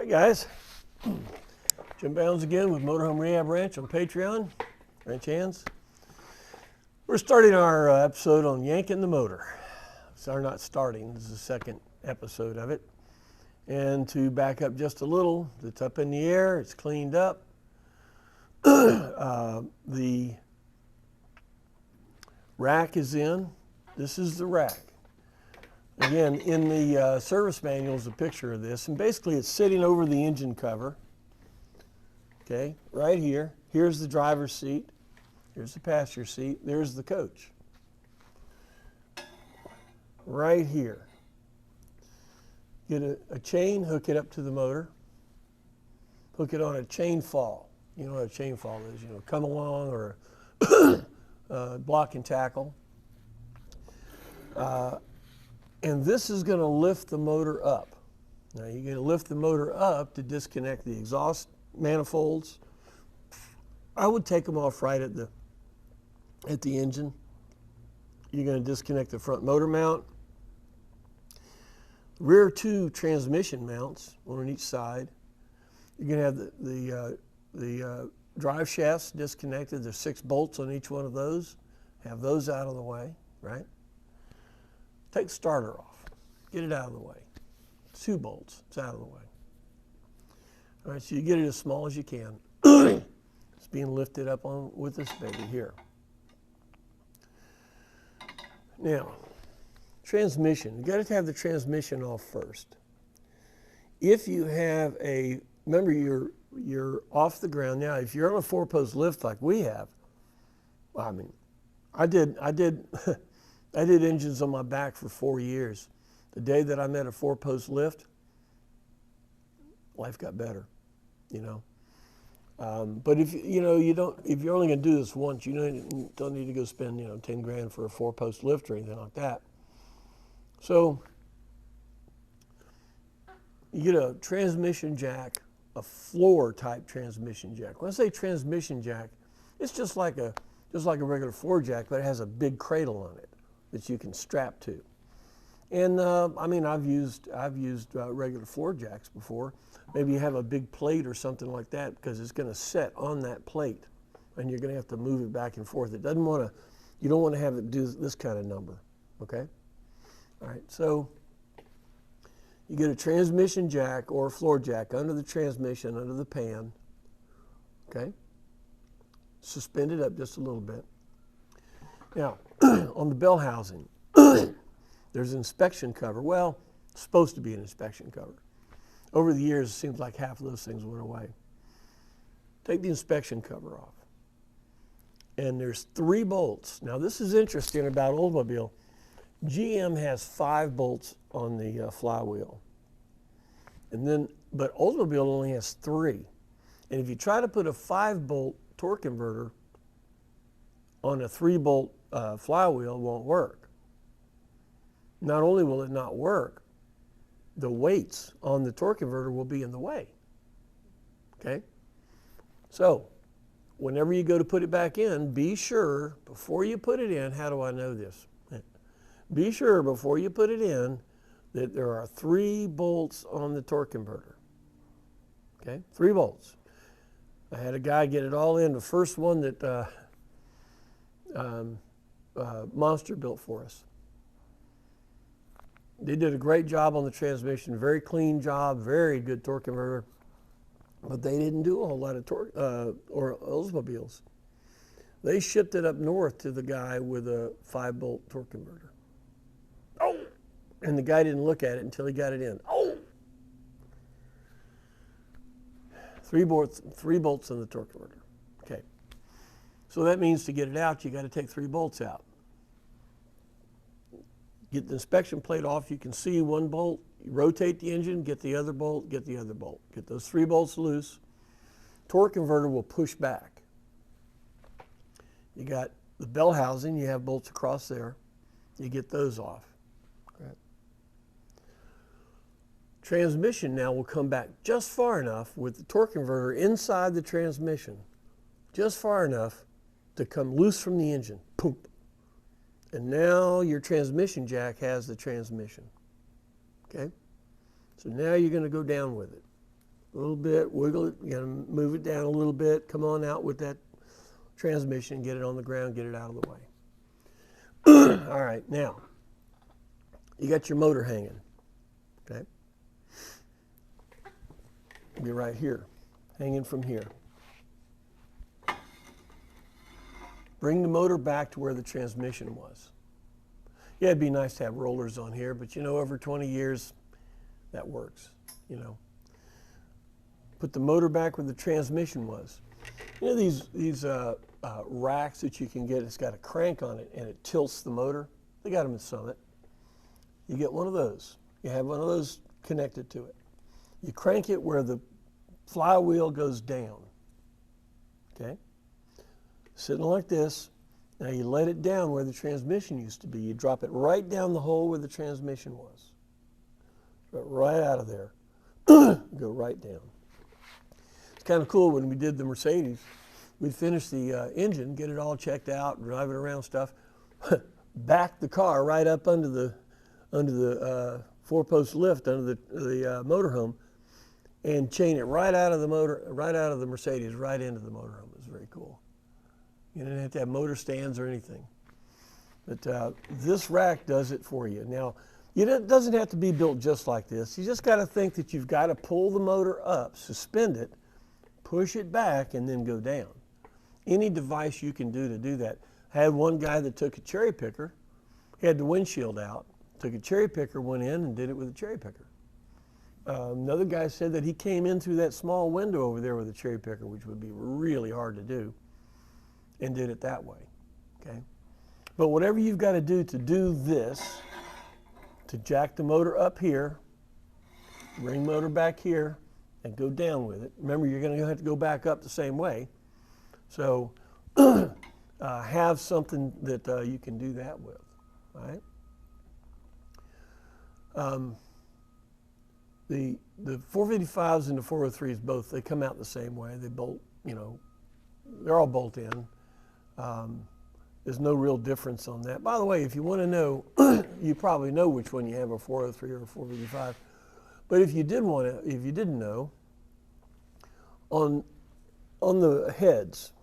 Hi guys, Jim Bounds again with Motorhome Rehab Ranch on Patreon, Ranch Hands. We're starting our episode on yanking the motor. So not starting, this is the second episode of it. And to back up just a little, it's up in the air, it's cleaned up. The rack is in. This is the rack. Again, in the service manual is a picture of this, and basically it's sitting over the engine cover. Okay, right here. Here's the driver's seat. Here's the passenger seat. There's the coach. Right here. Get a chain, hook it up to the motor. Hook it on a chain fall. You know what a chain fall is, you know, come along or block and tackle. And this is going to lift the motor up. Now you're going to lift the motor up to disconnect the exhaust manifolds. I would take them off right at the engine. You're going to disconnect the front motor mount. Rear two transmission mounts, one on each side. You're going to have the drive shafts disconnected. There's 6 bolts on each one of those. Have those out of the way, right? Take the starter off. Get it out of the way. 2 bolts. It's out of the way. All right, so you get it as small as you can. It's being lifted up on with this baby here. Now, transmission. You got to have the transmission off first. If you have remember you're off the ground now. If you're on a 4-post lift like we have, well, I mean, I did engines on my back for 4 years. The day that I met a 4-post lift, life got better, you know. But if you're only going to do this once, you don't need to go spend 10 grand for a 4-post lift or anything like that. So you get a transmission jack, a floor type transmission jack. When I say transmission jack, it's just like a regular floor jack, but it has a big cradle on it that you can strap to. And I mean, I've used regular floor jacks before. Maybe you have a big plate or something like that because it's going to set on that plate, and you're going to have to move it back and forth. You don't want to have it do this kind of number, okay? All right, so you get a transmission jack or a floor jack under the transmission, under the pan, okay? Suspend it up just a little bit. Now, on the bell housing, there's an inspection cover. Well, it's supposed to be an inspection cover. Over the years, it seems like half of those things went away. Take the inspection cover off. And there's 3 bolts. Now, this is interesting about Oldsmobile. GM has 5 bolts on the flywheel. But Oldsmobile only has 3. And if you try to put a 5-bolt torque converter on a 3-bolt flywheel, it won't work. Not only will it not work, the weights on the torque converter will be in the way. Okay? So, whenever you go to put it back in, be sure, before you put it in, how do I know this? Be sure before you put it in that there are 3 bolts on the torque converter. Okay? 3 bolts. I had a guy get it all in, the first one that Monster built for us. They did a great job on the transmission, very clean job, very good torque converter, but they didn't do a whole lot of torque or Oldsmobiles. They shipped it up north to the guy with a 5-bolt torque converter. Oh! And the guy didn't look at it until he got it in. Oh! 3 bolts in the torque converter. Okay. So that means to get it out, you got to take 3 bolts out. Get the inspection plate off, you can see 1 bolt, you rotate the engine, get the other bolt, get the other bolt. Get those 3 bolts loose. Torque converter will push back. You got the bell housing, you have bolts across there. You get those off. Okay. Transmission now will come back just far enough with the torque converter inside the transmission, just far enough to come loose from the engine. Poop. And now your transmission jack has the transmission. Okay? So now you're going to go down with it. a little bit, wiggle it, move it down a little bit, come on out with that transmission, get it on the ground, get it out of the way. All right, now, you got your motor hanging, okay? Be right here, hanging from here. Bring the motor back to where the transmission was. Yeah, it'd be nice to have rollers on here, but over 20 years, that works, Put the motor back where the transmission was. These racks that you can get, it's got a crank on it and it tilts the motor. They got them at Summit. You get one of those. You have one of those connected to it. You crank it where the flywheel goes down, okay? Sitting like this. Now you let it down where the transmission used to be. You drop it right down the hole where the transmission was. Right out of there. Go right down. It's kind of cool when we did the Mercedes. We'd finish the engine, get it all checked out, drive it around stuff, back the car right up under the four-post lift under the motorhome, and chain it right out of the Mercedes, right into the motorhome. It was very cool. You didn't have to have motor stands or anything. But this rack does it for you. Now, it doesn't have to be built just like this. You just got to think that you've got to pull the motor up, suspend it, push it back, and then go down. Any device you can do to do that. I had one guy that took a cherry picker, he had the windshield out, took a cherry picker, went in and did it with a cherry picker. Another guy said that he came in through that small window over there with a cherry picker, which would be really hard to do, and did it that way, okay? But whatever you've got to do this, to jack the motor up here, bring motor back here, and go down with it. Remember, you're going to have to go back up the same way. So have something that you can do that with, right? The 455s and the 403s both, they come out the same way. They bolt, they're all bolt in. There's no real difference on that. By the way, if you want to know, you probably know which one you have, a 403 or a 455. But if you didn't know, on the heads,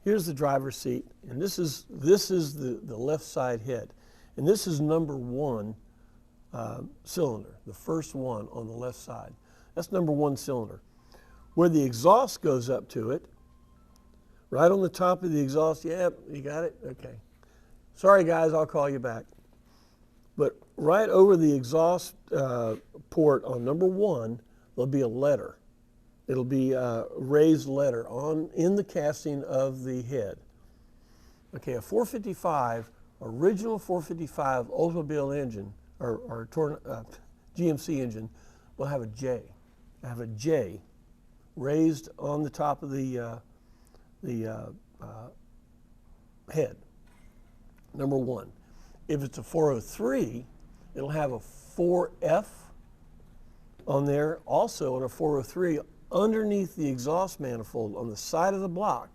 here's the driver's seat, and this is the left side head, and this is number 1 cylinder, the first one on the left side. That's number 1 cylinder. Where the exhaust goes up to it, right on the top of the exhaust, yep, you got it? Okay. Sorry guys, I'll call you back. But right over the exhaust port on number 1, there'll be a letter. It'll be a raised letter in the casting of the head. Okay, a 455, original 455 automobile engine, or GMC engine, will have a J. Have a J raised on the top of the head, number 1. If it's a 403, it'll have a 4F on there. Also on a 403, underneath the exhaust manifold on the side of the block,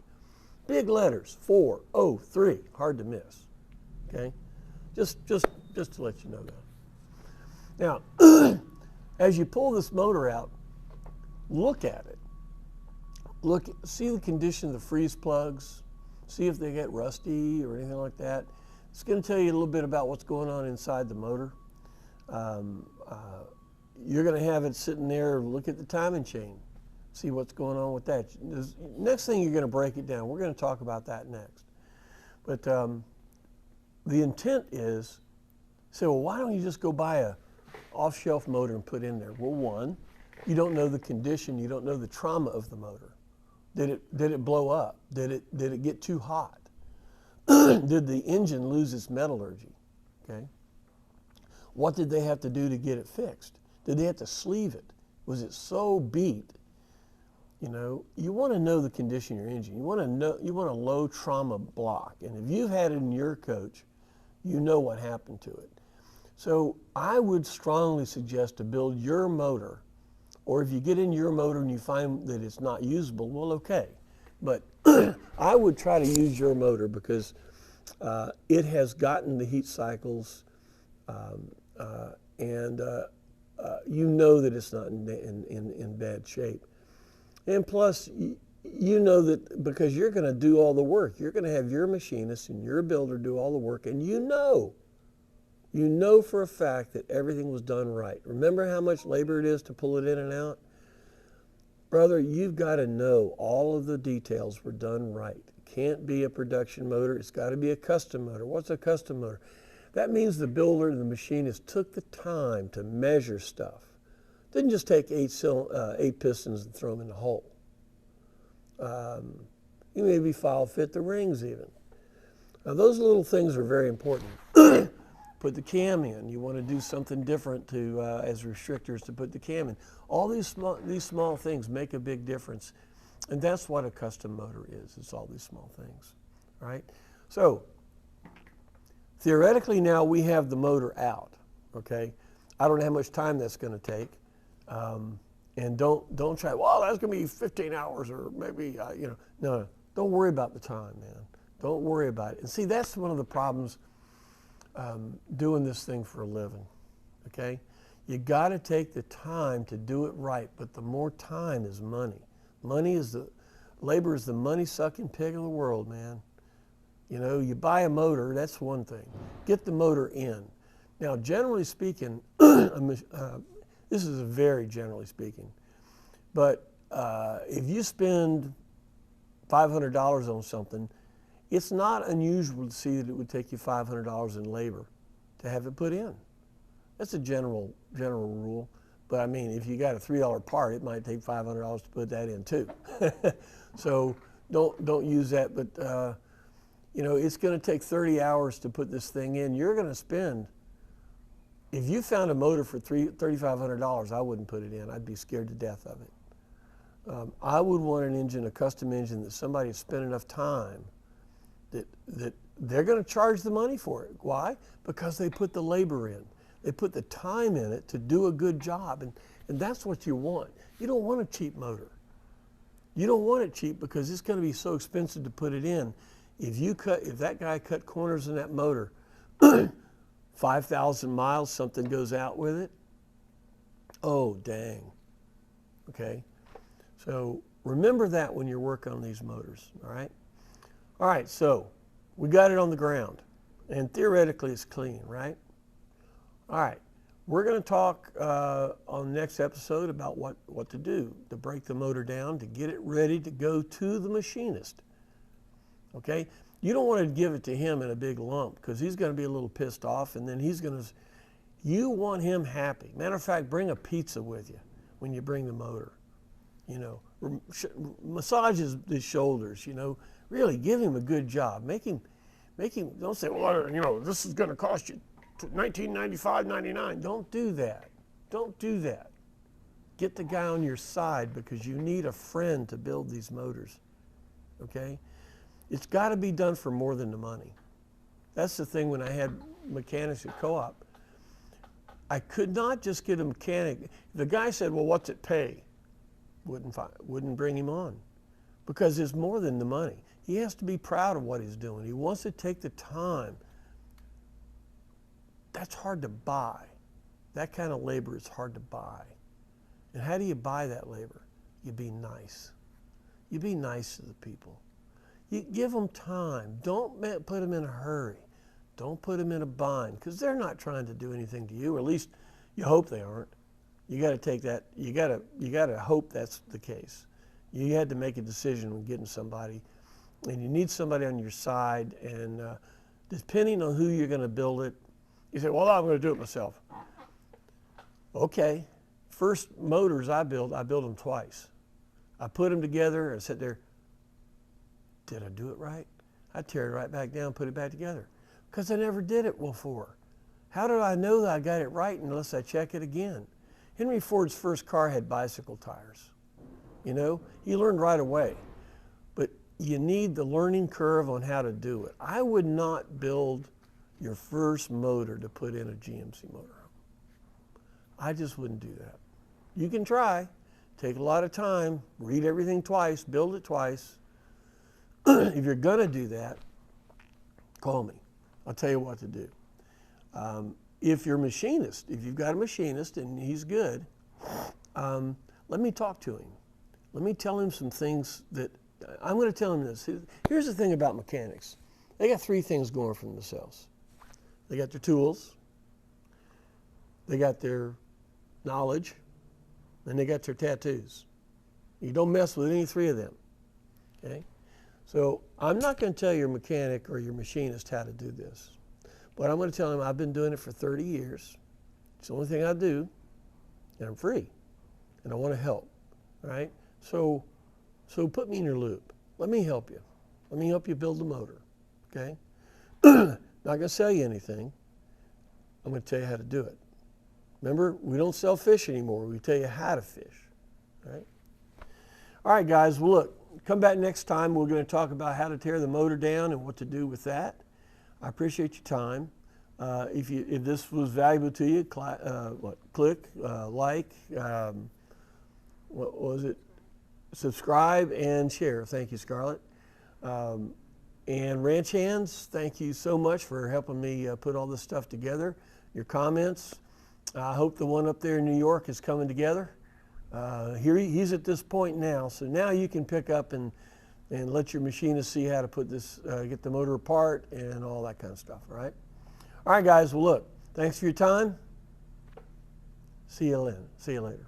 big letters, 403, hard to miss, okay? Just to let you know that. Now, as you pull this motor out, look at it. See the condition of the freeze plugs, see if they get rusty or anything like that. It's going to tell you a little bit about what's going on inside the motor. You're going to have it sitting there, look at the timing chain, see what's going on with that. Next thing, you're going to break it down. We're going to talk about that next. But the intent is, say, well, why don't you just go buy a off-shelf motor and put in there? Well, one, you don't know the condition, you don't know the trauma of the motor. Did it blow up? Did it get too hot? Did the engine lose its metallurgy? Okay. What did they have to do to get it fixed? Did they have to sleeve it? Was it so beat? You want to know the condition of your engine. You want a low trauma block. And if you've had it in your coach, you know what happened to it. So I would strongly suggest to build your motor, or if you get in your motor and you find that it's not usable, well, okay. But I would try to use your motor because it has gotten the heat cycles, and you know that it's not in bad shape. And plus, you know that because you're going to do all the work. You're going to have your machinist and your builder do all the work, and you know for a fact that everything was done right. Remember how much labor it is to pull it in and out? Brother, you've got to know all of the details were done right. It can't be a production motor. It's got to be a custom motor. What's a custom motor? That means the builder and the machinist took the time to measure stuff. Didn't just take eight pistons and throw them in the hole. You maybe file fit the rings even. Now those little things are very important. Put the cam in. You want to do something different to as restrictors to put the cam in. All these small things make a big difference, and that's what a custom motor is. It's all these small things, right? So theoretically now we have the motor out. Okay, I don't know how much time that's going to take, and don't try. Well, that's going to be 15 hours or maybe no. Don't worry about the time, man. Don't worry about it. And see, that's one of the problems. Doing this thing for a living, okay? You got to take the time to do it right, but the more time is money. Labor is the money-sucking pig of the world, man. You know, you buy a motor, that's one thing. Get the motor in. Now, generally speaking, this is very generally speaking, but if you spend $500 on something, it's not unusual to see that it would take you $500 in labor to have it put in. That's a general rule. But I mean, if you got a $3 part, it might take $500 to put that in too. So don't use that. But it's going to take 30 hours to put this thing in. You're going to spend. If you found a motor for $3,500, I wouldn't put it in. I'd be scared to death of it. I would want an engine, a custom engine that somebody has spent enough time. That they're going to charge the money for it. Why? Because they put the labor in. They put the time in it to do a good job, and that's what you want. You don't want a cheap motor. You don't want it cheap because it's going to be so expensive to put it in. If that guy cut corners in that motor, 5,000 miles, something goes out with it. Oh, dang. Okay? So remember that when you're working on these motors, all right? All right, so we got it on the ground, and theoretically it's clean, right? All right, we're going to talk on the next episode about what to do to break the motor down, to get it ready to go to the machinist, okay? You don't want to give it to him in a big lump because he's going to be a little pissed off, and then you want him happy. Matter of fact, bring a pizza with you when you bring the motor, massage his shoulders, Really give him a good job. Make him. Don't say, well, this is going to cost you $1995.99. Don't do that. Don't do that. Get the guy on your side because you need a friend to build these motors. Okay? It's got to be done for more than the money. That's the thing when I had mechanics at co-op. I could not just get a mechanic. The guy said, well, what's it pay? Wouldn't bring him on because it's more than the money. He has to be proud of what he's doing. He wants to take the time. That's hard to buy. That kind of labor is hard to buy. And how do you buy that labor? You be nice. You be nice to the people. You give them time. Don't put them in a hurry. Don't put them in a bind because they're not trying to do anything to you, or at least you hope they aren't. You got to take that. You got to hope that's the case. You had to make a decision when getting somebody. And you need somebody on your side, and depending on who you're going to build it, you say, well, I'm going to do it myself. Okay. First motors I built them twice. I put them together and sit there. Did I do it right? I tear it right back down, put it back together. Because I never did it before. How do I know that I got it right unless I check it again? Henry Ford's first car had bicycle tires. He learned right away. But you need the learning curve on how to do it. I would not build your first motor to put in a GMC motorhome. I just wouldn't do that. You can try, take a lot of time, read everything twice, build it twice. If you're gonna do that, call me. I'll tell you what to do. If you're a machinist, if you've got a machinist and he's good, let me talk to him. let me tell him some things that, I'm going to tell him this. Here's the thing about mechanics. They got three things going for themselves. They got their tools, they got their knowledge, and they got their tattoos. You don't mess with any three of them, okay? So I'm not going to tell your mechanic or your machinist how to do this, but I'm going to tell him I've been doing it for 30 years. It's the only thing I do, and I'm free, and I want to help, right? So put me in your loop. Let me help you. Let me help you build the motor, okay? Not going to sell you anything. I'm going to tell you how to do it. Remember, we don't sell fish anymore. We tell you how to fish, right? All right, guys. Well, look, come back next time. We're going to talk about how to tear the motor down and what to do with that. I appreciate your time. If this was valuable to you, click, like, what was it? Subscribe and share. Thank you, Scarlett. And ranch hands, thank you so much for helping me put all this stuff together. Your comments. I hope the one up there in New York is coming together. Here he's at this point now, so now you can pick up and let your machinist see how to put this, get the motor apart and all that kind of stuff, right? All right, guys, well, look, thanks for your time. See you later.